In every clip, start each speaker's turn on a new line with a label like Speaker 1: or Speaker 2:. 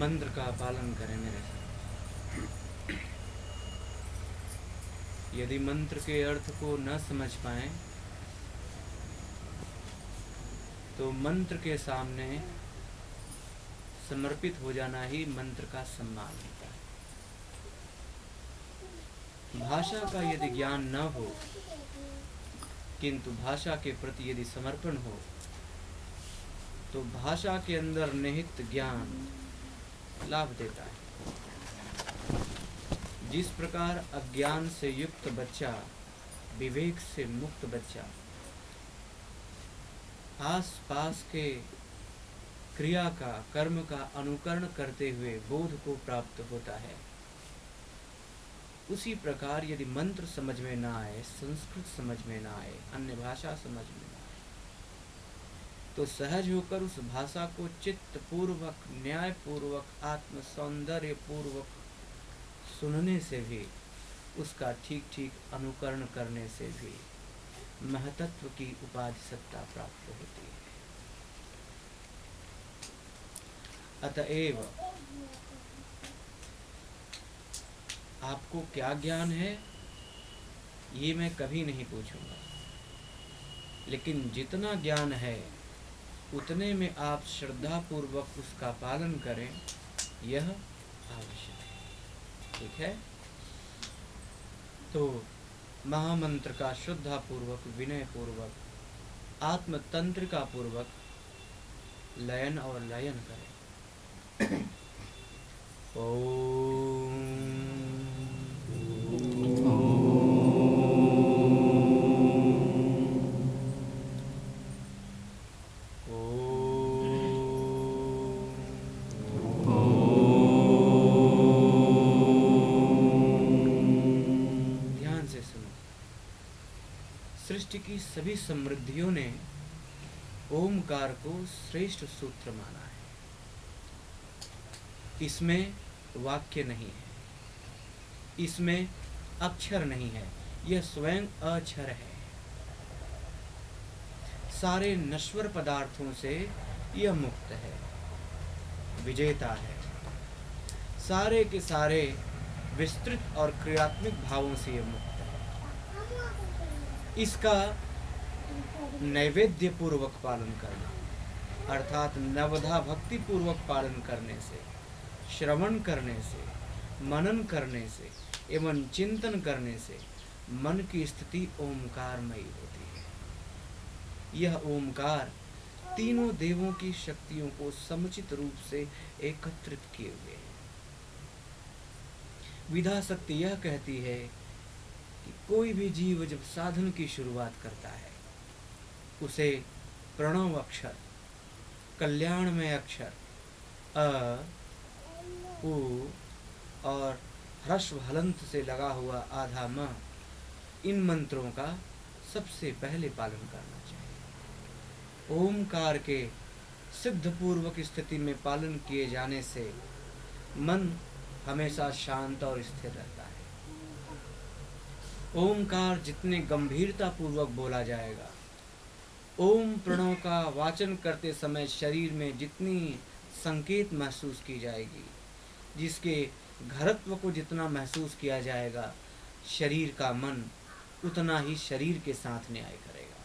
Speaker 1: मंत्र का पालन करें मेरे साथ। यदि मंत्र के अर्थ को न समझ पाएं तो मंत्र के सामने समर्पित हो जाना ही मंत्र का सम्मान होता है। भाषा का यदि ज्ञान न हो किंतु भाषा के प्रति यदि समर्पण हो तो भाषा के अंदर निहित ज्ञान लाभ देता है। जिस प्रकार अज्ञान से युक्त बच्चा, विवेक से मुक्त बच्चा आस पास के क्रिया का, कर्म का अनुकरण करते हुए बोध को प्राप्त होता है, उसी प्रकार यदि मंत्र समझ में ना आए, संस्कृत समझ में ना आए, अन्य भाषा समझ में ना आए, तो सहज होकर उस भाषा को चित्त पूर्वक, न्याय पूर्वक, आत्म सौंदर्य पूर्वक सुनने से भी, उसका ठीक ठीक अनुकरण करने से भी महतत्व की उपाधि सत्ता प्राप्त होती है। अतएव आपको क्या ज्ञान है ये मैं कभी नहीं पूछूंगा, लेकिन जितना ज्ञान है उतने में आप श्रद्धा पूर्वक उसका पालन करें, यह आवश्यक है। ठीक है, तो महामंत्र का श्रद्धा पूर्वक, विनय पूर्वक, आत्मतंत्रिका पूर्वक लयन और लयन करें। ओम सृष्टि की सभी समृद्धियों ने ओमकार को श्रेष्ठ सूत्र माना है। इसमें वाक्य नहीं है, इसमें अक्षर नहीं है, यह स्वयं अक्षर है। सारे नश्वर पदार्थों से यह मुक्त है, विजेता है। सारे के सारे विस्तृत और क्रियात्मक भावों से यह मुक्त है। इसका नैवेद्य पूर्वक पालन करना, अर्थात नवधा भक्ति पूर्वक पालन करने से, श्रवण करने से, मनन करने से एवं चिंतन करने से मन की स्थिति ओमकारमयी होती है। यह ओमकार तीनों देवों की शक्तियों को समुचित रूप से एकत्रित किए हुए है। विधा शक्ति यह कहती है कि कोई भी जीव जब साधन की शुरुआत करता है उसे प्रणव अक्षर, कल्याणमय अक्षर अ, उ और ह्रस्व हलंत से लगा हुआ आधा म, इन मंत्रों का सबसे पहले पालन करना चाहिए। ओमकार के सिद्धपूर्वक स्थिति में पालन किए जाने से मन हमेशा शांत और स्थिर रहता है। ओमकार जितने गंभीरता पूर्वक बोला जाएगा, ओम प्रणव का वाचन करते समय शरीर में जितनी संकेत महसूस की जाएगी, जिसके घरत्व को जितना महसूस किया जाएगा, शरीर का मन उतना ही शरीर के साथ न्याय करेगा,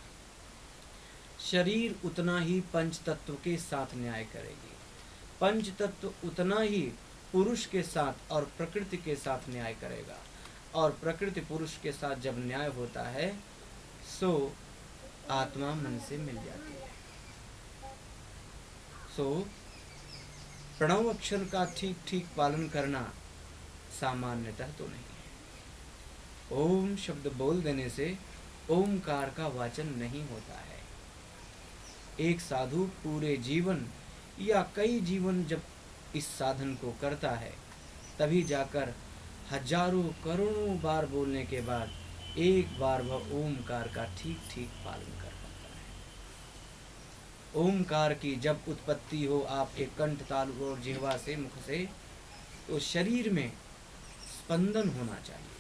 Speaker 1: शरीर उतना ही पंच तत्व के साथ न्याय करेगी, पंच तत्व उतना ही पुरुष के साथ और प्रकृति के साथ न्याय करेगा, और प्रकृति पुरुष के साथ जब न्याय होता है सो आत्मा मन से मिल जाती है। सो प्रणव अक्षर का ठीक ठीक पालन करना सामान्यतः तो नहीं है। ओम शब्द बोल देने से ओमकार का वाचन नहीं होता है। एक साधु पूरे जीवन या कई जीवन जब इस साधन को करता है, तभी जाकर हजारों करोड़ों बार बोलने के बाद एक बार वह ओमकार का ठीक ठीक पालन कर पाता है। ओमकार की जब उत्पत्ति हो आपके कंठ, तालु और जिह्वा से, मुख से, तो शरीर में स्पंदन होना चाहिए।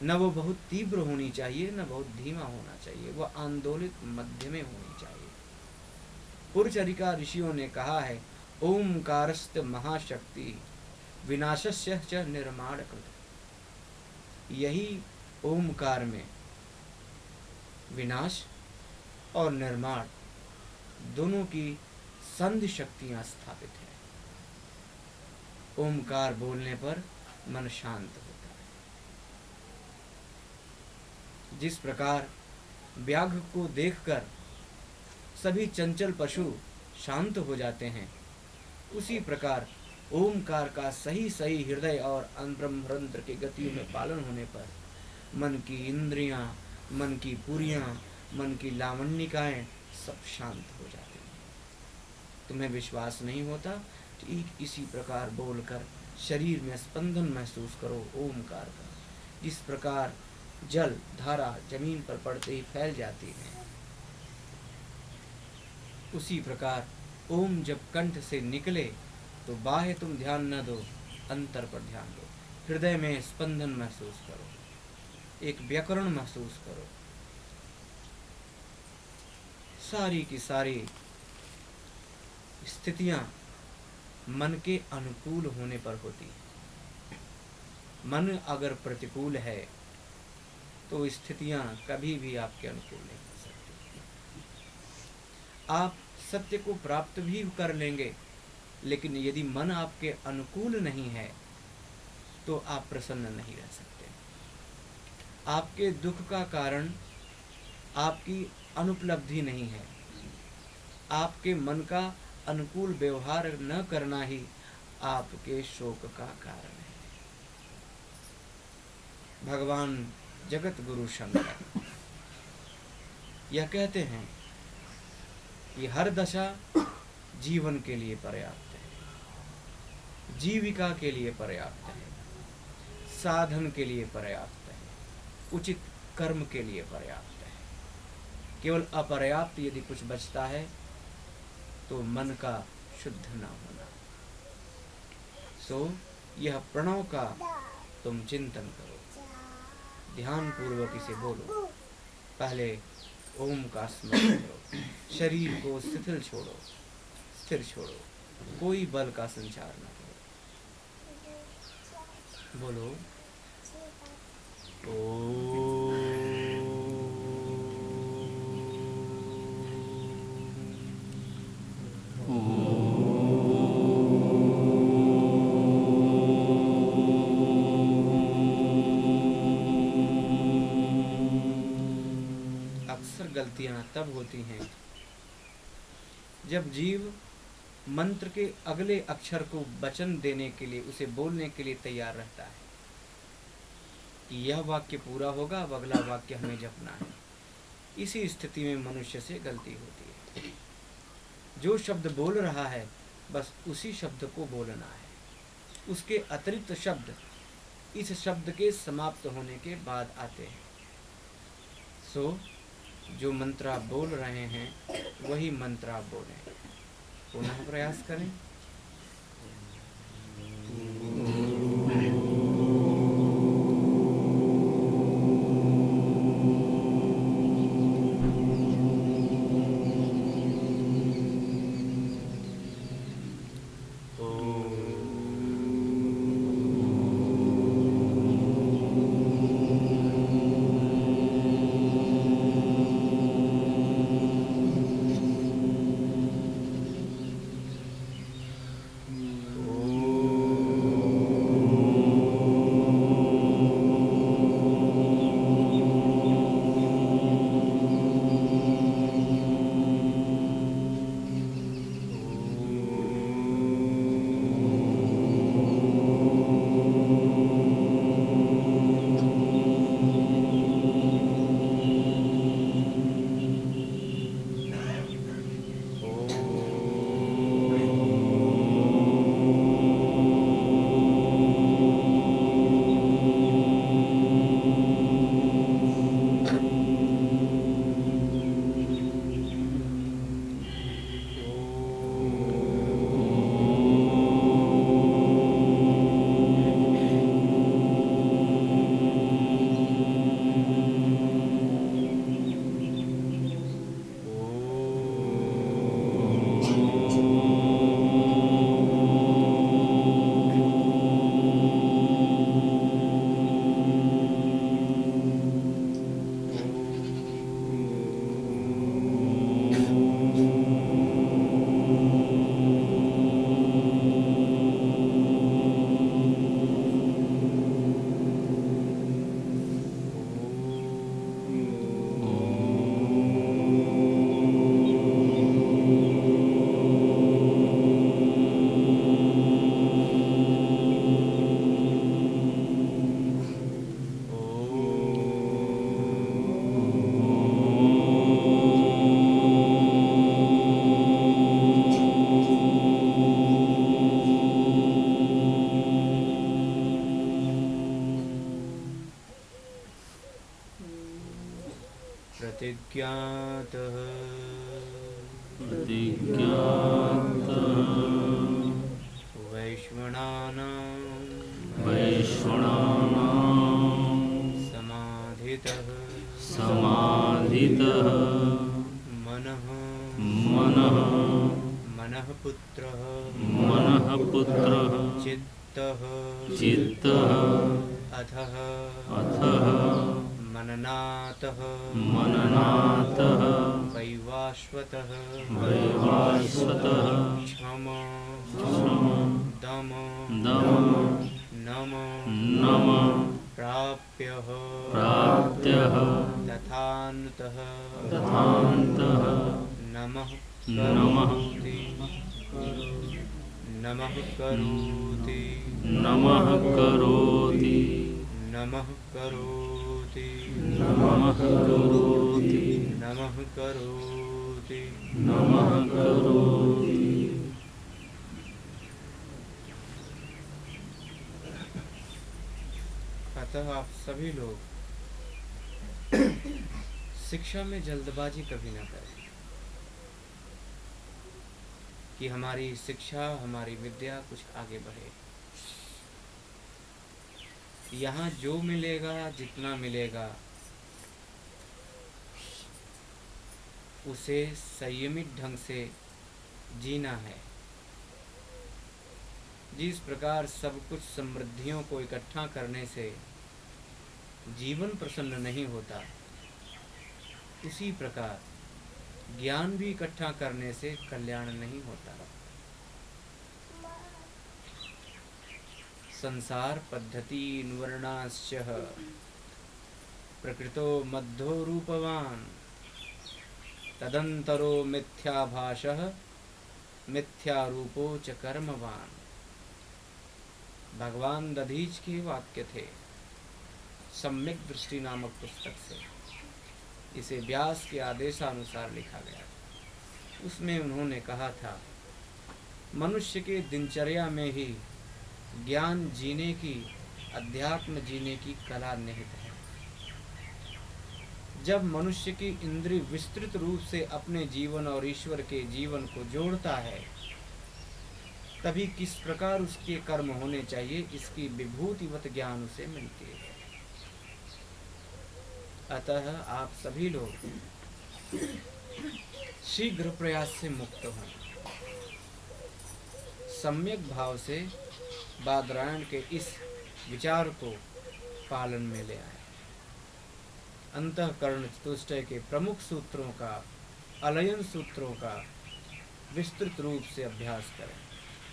Speaker 1: न वो बहुत तीव्र होनी चाहिए, न बहुत धीमा होना चाहिए, वह आंदोलित मध्य में होनी चाहिए। पुरचरिका ऋषियों ने कहा है ओमकारस्त महाशक्ति विनाशस्य च निर्माण कृत। यही ओमकार में विनाश और निर्माण दोनों की संधि शक्तियां स्थापित है। ओमकार बोलने पर मन शांत होता है। जिस प्रकार व्याघ्र को देखकर सभी चंचल पशु शांत हो जाते हैं, उसी प्रकार ओमकार का सही सही हृदय और ब्रह्मरंध्र के गतियों में पालन होने पर मन की इंद्रियां, मन की पुरियां, मन की लावण्यिकाएं सब शांत हो जाती हैं। तुम्हें विश्वास नहीं होता? ठीक इसी प्रकार बोलकर शरीर में स्पंदन महसूस करो ओमकार का। जिस प्रकार जल धारा जमीन पर पड़ते ही फैल जाती है, उसी प्रकार ओम जब कंठ से निकले तो बाह्य तुम ध्यान न दो, अंतर पर ध्यान दो। हृदय में स्पंदन महसूस करो, एक व्याकरण महसूस करो। सारी की सारी स्थितियां मन के अनुकूल होने पर होती है। मन अगर प्रतिकूल है तो स्थितियां कभी भी आपके अनुकूल नहीं हो सकती। आप सत्य को प्राप्त भी कर लेंगे, लेकिन यदि मन आपके अनुकूल नहीं है तो आप प्रसन्न नहीं रह सकते। आपके दुख का कारण आपकी अनुपलब्धि नहीं है, आपके मन का अनुकूल व्यवहार न करना ही आपके शोक का कारण है। भगवान जगत गुरु शंकर यह कहते हैं कि हर दशा जीवन के लिए पर्याप्त है, जीविका के लिए पर्याप्त है, साधन के लिए पर्याप्त है, उचित कर्म के लिए पर्याप्त है। केवल अपर्याप्त यदि कुछ बचता है तो मन का शुद्ध न होना। सो यह प्रणव का तुम चिंतन करो, ध्यान पूर्वक इसे बोलो। पहले ओम का स्मरण करो, शरीर को शिथिल छोड़ो, स्थिर छोड़ो, कोई बल का संचार न करो। बोलो ओम। गलतियां तब होती हैं जब जीव मंत्र के अगले अक्षर को वचन देने के लिए, उसे बोलने के लिए तैयार रहता है कि यह वाक्य पूरा होगा, अब अगला वाक्य हमें जपना है। इसी स्थिति में मनुष्य से गलती होती है। जो शब्द बोल रहा है बस उसी शब्द को बोलना है, उसके अतिरिक्त शब्द इस शब्द के समाप्त होने के बाद आते हैं। सो जो मंत्र आप बोल रहे हैं वही मंत्र आप बोलें। पुनः प्रयास करें। प्रतिज्ञातः
Speaker 2: वैश्वणानां
Speaker 1: समाधितः मनः पुत्रः चित्तः अथः मननातः वैवाश्वतः क्षम दम नम प्राप्यः तथान्तः नमः करोति नमः करोति
Speaker 2: नमः करोति
Speaker 1: नमः करोति
Speaker 2: नमः करोति
Speaker 1: नमः करोति
Speaker 2: नमः करोति।
Speaker 1: अतः आप सभी लोग शिक्षा में जल्दबाजी कभी ना करें कि हमारी शिक्षा, हमारी विद्या कुछ आगे बढ़े। यहाँ जो मिलेगा, जितना मिलेगा, उसे संयमित ढंग से जीना है। जिस प्रकार सब कुछ समृद्धियों को इकट्ठा करने से जीवन प्रसन्न नहीं होता, उसी प्रकार ज्ञान भी इकट्ठा करने से कल्याण नहीं होता। संसार पद्धति वर्णाश्च प्रकृतो मध्यो रूपवान तदंतरो मिथ्याभासः मिथ्यारूपो च कर्मवान। भगवान दधीच के वाक्य थे सम्यक दृष्टि नामक पुस्तक से। इसे व्यास के आदेशानुसार लिखा गया। उसमें उन्होंने कहा था, मनुष्य के दिनचर्या में ही ज्ञान जीने की, अध्यात्म जीने की कला निहित है। जब मनुष्य की इंद्रिय विस्तृत रूप से अपने जीवन और ईश्वर के जीवन को जोड़ता है, तभी किस प्रकार उसके कर्म होने चाहिए, इसकी विभूतिवत ज्ञान उसे मिलती है। अतः आप सभी लोग शीघ्र प्रयास से मुक्त हों, सम्यक भाव से बादरायण के इस विचार को पालन में ले आए। अंतःकरण चतुष्टय के प्रमुख सूत्रों का, अलयन सूत्रों का विस्तृत रूप से अभ्यास करें।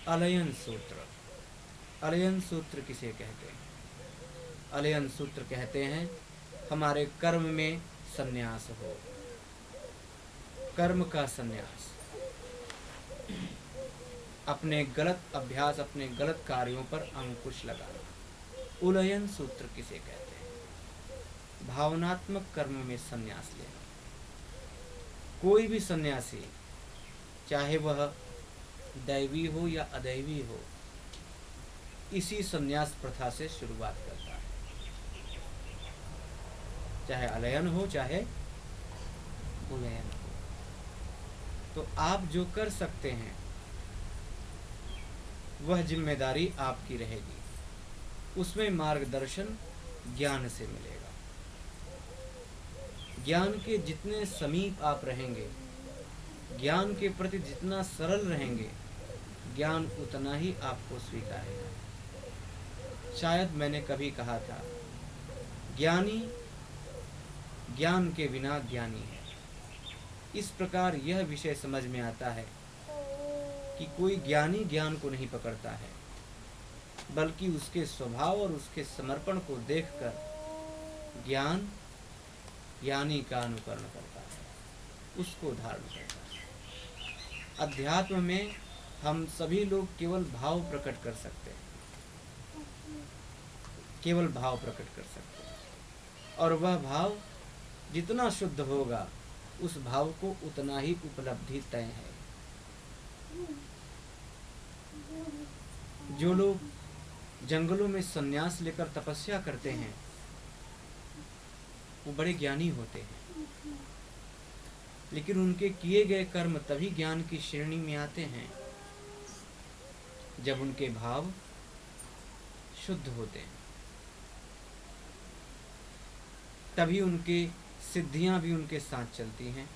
Speaker 1: अलयन सूत्र, अलयन सूत्र किसे कहते हैं? अलयन सूत्र कहते हैं हमारे कर्म में संन्यास हो, कर्म का संन्यास, अपने गलत अभ्यास, अपने गलत कार्यों पर अंकुश लगाना। उलयन सूत्र किसे कहते हैं? भावनात्मक कर्म में संन्यास लेना। कोई भी सन्यासी, चाहे वह दैवी हो या अदैवी हो, इसी संन्यास प्रथा से शुरुआत करता है। चाहे अलयन हो, चाहे उलयन हो। तो आप जो कर सकते हैं वह जिम्मेदारी आपकी रहेगी। उसमें मार्गदर्शन ज्ञान से मिलेगा। ज्ञान के जितने समीप आप रहेंगे, ज्ञान के प्रति जितना सरल रहेंगे, ज्ञान उतना ही आपको स्वीकारेगा। शायद मैंने कभी कहा था, ज्ञानी ज्ञान के बिना ज्ञानी है। इस प्रकार यह विषय समझ में आता है कि कोई ज्ञानी ज्ञान को नहीं पकड़ता है, बल्कि उसके स्वभाव और उसके समर्पण को देखकर ज्ञान ज्ञानी का अनुकरण करता है, उसको धारण करता है। अध्यात्म में हम सभी लोग केवल भाव प्रकट कर सकते हैं, केवल भाव प्रकट कर सकते हैं, और वह भाव जितना शुद्ध होगा, उस भाव को उतना ही उपलब्धि तय है। जो लोग जंगलों में संन्यास लेकर तपस्या करते हैं, वो बड़े ज्ञानी होते हैं। लेकिन उनके किए गए कर्म तभी ज्ञान की श्रेणी में आते हैं जब उनके भाव शुद्ध होते हैं, तभी उनकी सिद्धियां भी उनके साथ चलती हैं,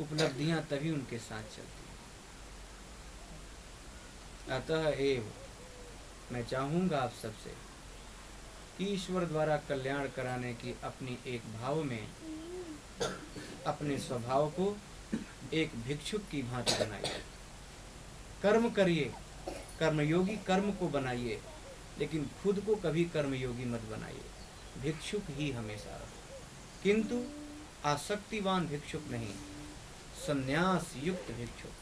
Speaker 1: उपलब्धियां तभी उनके साथ चलती हैं। अतः एव मैं चाहूँगा आप सबसे कि ईश्वर द्वारा कल्याण कराने की अपनी एक भाव में अपने स्वभाव को एक भिक्षुक की भांति बनाइए। कर्म करिए, कर्मयोगी कर्म को बनाइए, लेकिन खुद को कभी कर्मयोगी मत बनाइए। भिक्षुक ही हमेशा रहो, किंतु आसक्तिवान भिक्षुक नहीं, संन्यास युक्त भिक्षुक।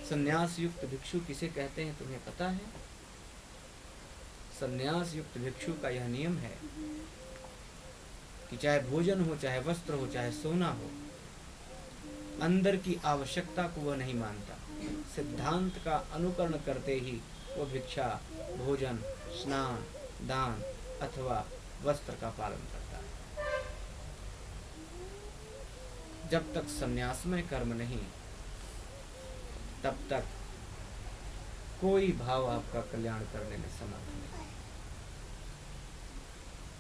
Speaker 1: संन्यास युक्त भिक्षु किसे कहते हैं तुम्हें पता है? संन्यास युक्त भिक्षु का यह नियम है कि चाहे भोजन हो, चाहे वस्त्र हो, चाहे सोना हो, अंदर की आवश्यकता को वह नहीं मानता। सिद्धांत का अनुकरण करते ही वह भिक्षा, भोजन, स्नान, दान अथवा वस्त्र का पालन करता है। जब तक संन्यासमय कर्म नहीं, तब तक कोई भाव आपका कल्याण करने में समर्थ नहीं।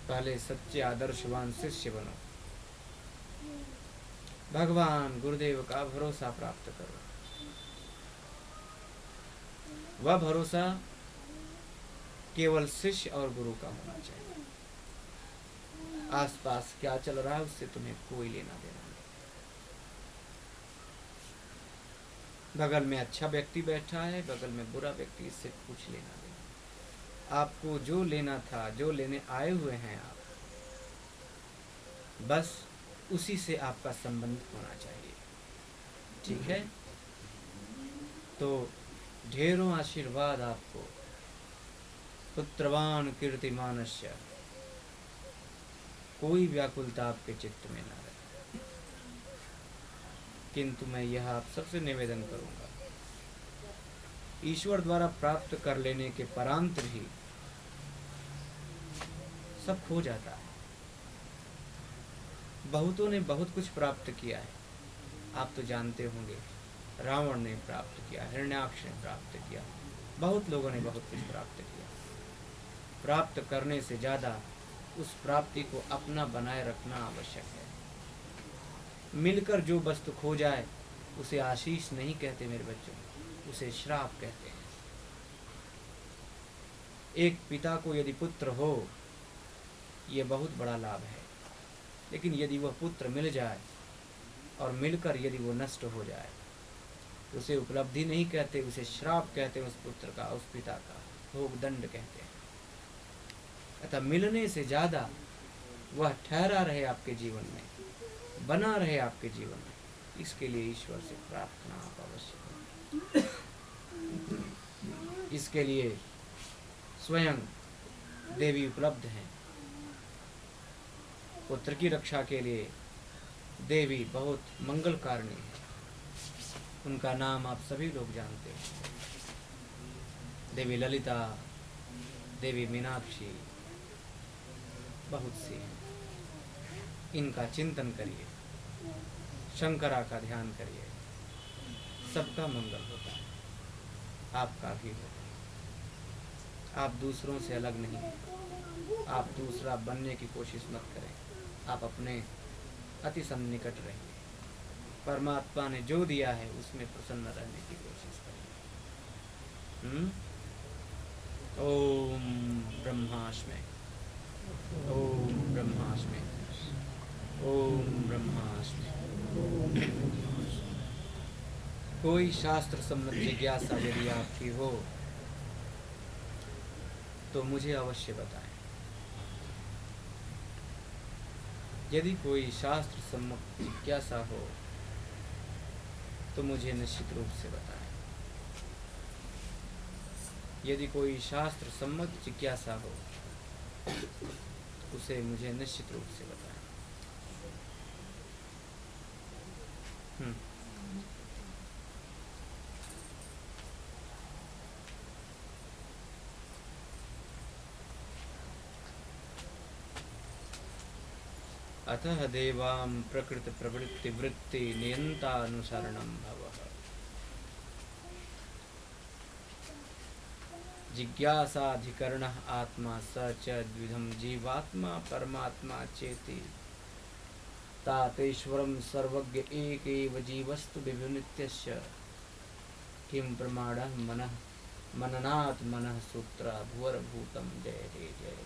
Speaker 1: पहले सच्चे आदर्शवान शिष्य बनो, भगवान गुरुदेव का भरोसा प्राप्त करो। वह भरोसा केवल शिष्य और गुरु का होना चाहिए। आसपास क्या चल रहा है उससे तुम्हें कोई लेना देना नहीं। बगल में अच्छा व्यक्ति बैठा है, बगल में बुरा व्यक्ति, इससे कुछ लेना देना। आपको जो लेना था, जो लेने आए हुए हैं आप, बस उसी से आपका संबंध होना चाहिए। ठीक है? तो ढेरों आशीर्वाद आपको। पुत्रवान कीर्तिमानस्य। कोई व्याकुलता आपके चित्त में न रहे। किंतु मैं यह आप सबसे निवेदन करूंगा, ईश्वर द्वारा प्राप्त कर लेने के परांत भी सब खो जाता है। बहुतों ने बहुत कुछ प्राप्त किया है, आप तो जानते होंगे। रावण ने प्राप्त किया, हिरण्याक्ष ने प्राप्त किया, बहुत लोगों ने बहुत कुछ प्राप्त किया। प्राप्त करने से ज़्यादा उस प्राप्ति को अपना बनाए रखना आवश्यक है। मिलकर जो वस्तु खो जाए उसे आशीष नहीं कहते मेरे बच्चों, उसे श्राप कहते हैं। एक पिता को यदि पुत्र हो, यह बहुत बड़ा लाभ है, लेकिन यदि वह पुत्र मिल जाए और मिलकर यदि वो नष्ट हो जाए, उसे उपलब्धि नहीं कहते, उसे श्राप कहते हैं। उस पुत्र का, उस पिता का भोग दंड कहते हैं। अतः मिलने से ज़्यादा वह ठहरा रहे आपके जीवन में, बना रहे आपके जीवन में, इसके लिए ईश्वर से प्रार्थना आप अवश्य करें। इसके लिए स्वयं देवी उपलब्ध हैं। पुत्र की रक्षा के लिए देवी बहुत मंगलकारिणी है। उनका नाम आप सभी लोग जानते हैं, देवी ललिता, देवी मीनाक्षी, बहुत सी हैं। इनका चिंतन करिए, शंकरा का ध्यान करिए, सबका मंगल होता है, आपका भी होता है। आप दूसरों से अलग नहीं हैं, आप दूसरा बनने की कोशिश मत करें, आप अपने अति सन्निकट रहिए। परमात्मा ने जो दिया है उसमें प्रसन्न रहने की कोशिश करिए। ओम ब्रह्मास्मि, ओम ब्रह्मास्मि, ओम ब्रह्मास्मि। कोई शास्त्र सम्मत जिज्ञासा यदि आपकी हो तो मुझे अवश्य बताएं। यदि कोई शास्त्र सम्मत जिज्ञासा हो तो मुझे निश्चित रूप से बताएं। यदि कोई शास्त्र सम्मत जिज्ञासा हो उसे मुझे निश्चित रूप से बताएं। अतः देवां प्रकृति प्रवृत्ति वृत्ति नियंतानुसरणं भवः। जिज्ञासाधिकरणः आत्मा स च द्विधं जीवात्मा परमात्मा चेति। तातेश्वरं सर्वज्ञ एक एव जीवस्तु विभुनित्यस्य किं प्रमाणः मनः मननात् मनः सूत्र भुवरभूतम जय जय जय जय।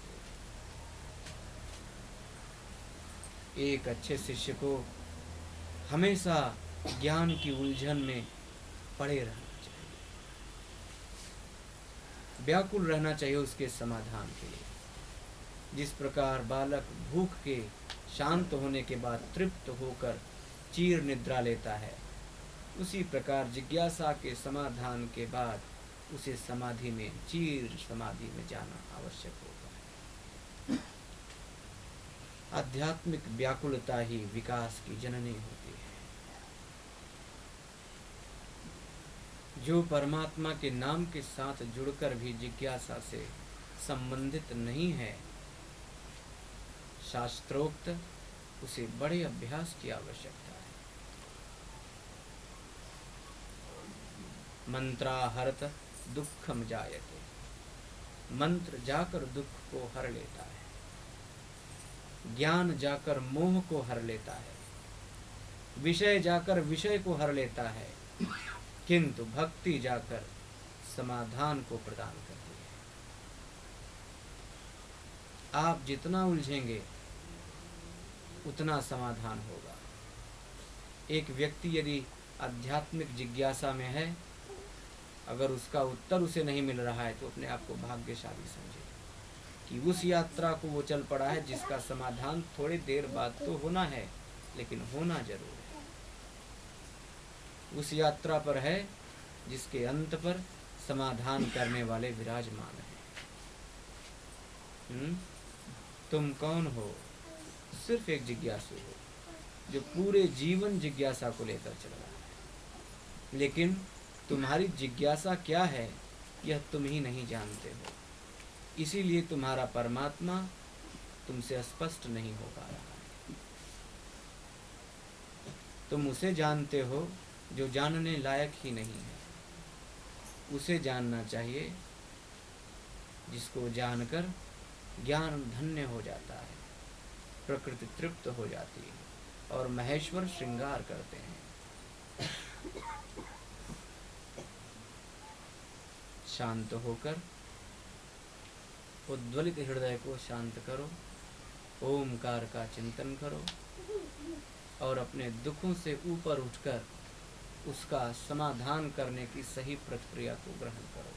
Speaker 1: एक अच्छे शिष्य को हमेशा ज्ञान की उलझन में पड़े रहना चाहिए, व्याकुल रहना चाहिए उसके समाधान के लिए। जिस प्रकार बालक भूख के शांत होने के बाद तृप्त होकर चीर निद्रा लेता है, उसी प्रकार जिज्ञासा के समाधान के बाद उसे समाधि में चीर समाधि में जाना आवश्यक होता है। आध्यात्मिक व्याकुलता ही विकास की जननी होती है। जो परमात्मा के नाम के साथ जुड़कर भी जिज्ञासा से संबंधित नहीं है, शास्त्रोक्त उसे बड़े अभ्यास की आवश्यकता है। मंत्राहरत दुखम जायते, मंत्र जाकर दुख को हर लेता है, ज्ञान जाकर मोह को हर लेता है, विषय जाकर विषय को हर लेता है, किंतु भक्ति जाकर समाधान को प्रदान करती है। आप जितना उलझेंगे उतना समाधान होगा। एक व्यक्ति यदि आध्यात्मिक जिज्ञासा में है, अगर उसका उत्तर उसे नहीं मिल रहा है तो अपने आप को भाग्यशाली समझे कि उस यात्रा को वो चल पड़ा है जिसका समाधान थोड़ी देर बाद तो होना है, लेकिन होना जरूर है। उस यात्रा पर है जिसके अंत पर समाधान करने वाले विराजमान हैं। तुम कौन हो? सिर्फ एक जिज्ञासु हो जो पूरे जीवन जिज्ञासा को लेकर चल रहा है, लेकिन तुम्हारी जिज्ञासा क्या है यह तुम ही नहीं जानते हो। इसीलिए तुम्हारा परमात्मा तुमसे स्पष्ट नहीं हो पा रहा है। तुम उसे जानते हो जो जानने लायक ही नहीं है। उसे जानना चाहिए जिसको जानकर ज्ञान धन्य हो जाता है, प्रकृति तृप्त हो जाती है और महेश्वर श्रृंगार करते हैं। शांत होकर उद्वलित हृदय को शांत करो, ओमकार का चिंतन करो और अपने दुखों से ऊपर उठकर उसका समाधान करने की सही प्रक्रिया को ग्रहण करो।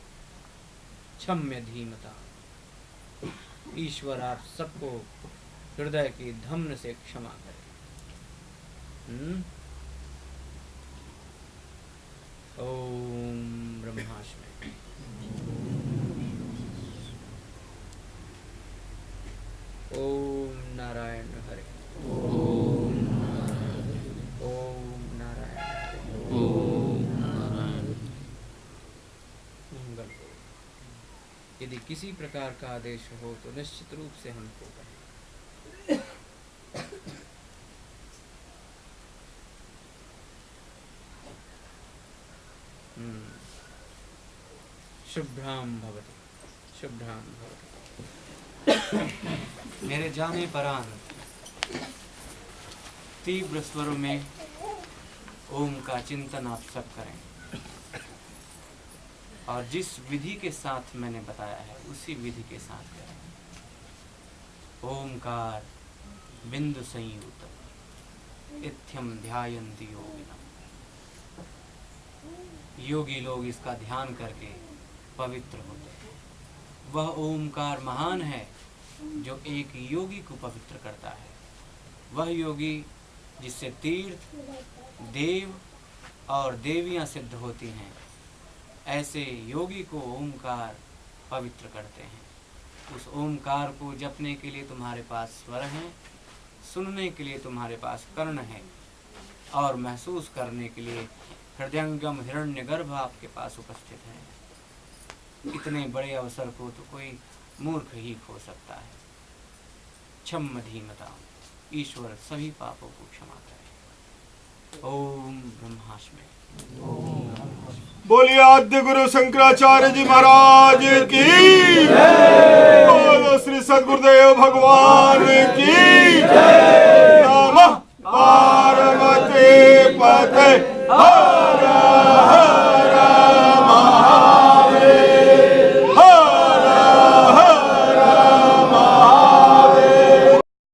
Speaker 1: क्षम्य धीमता। ईश्वर आप सबको हृदय की धम्न से क्षमा करें। ओम ब्रह्मास्मि। ओम नारायण हरे।
Speaker 2: ओम नारायण।
Speaker 1: ओम नारायण हरे।
Speaker 2: ओम नारायण।
Speaker 1: मंगल हो। यदि किसी प्रकार का आदेश हो तो निश्चित रूप से हमको कहें। शुभ्राम भवति, शुभ्राम भवति। मेरे जाने परांत तीव्र स्वरों में ओम का चिंतन आप सब करें और जिस विधि के साथ मैंने बताया है उसी विधि के साथ करें। ओमकार बिंदु संयुत इत्थम ध्यायन्ति योगिनः। योगी लोग इसका ध्यान करके पवित्र होते हैं। वह ओमकार महान है जो एक योगी को पवित्र करता है। वह योगी जिससे तीर्थ, देव और देवियां सिद्ध होती हैं, ऐसे योगी को ओमकार पवित्र करते हैं। उस ओमकार को जपने के लिए तुम्हारे पास स्वर हैं, सुनने के लिए तुम्हारे पास कर्ण है और महसूस करने के लिए हृदयंगम हिरण्यगर्भ आपके पास उपस्थित है। इतने बड़े अवसर को तो कोई मूर्ख ही खो सकता है। क्षम धीमता। ईश्वर सभी पापों को क्षमा करे। ओम ब्रह्मास्मि।
Speaker 3: बोलिए आद्य गुरु शंकराचार्य जी महाराज की बोलो श्री सद्गुरुदेव भगवान की नमः पार्वती पते हर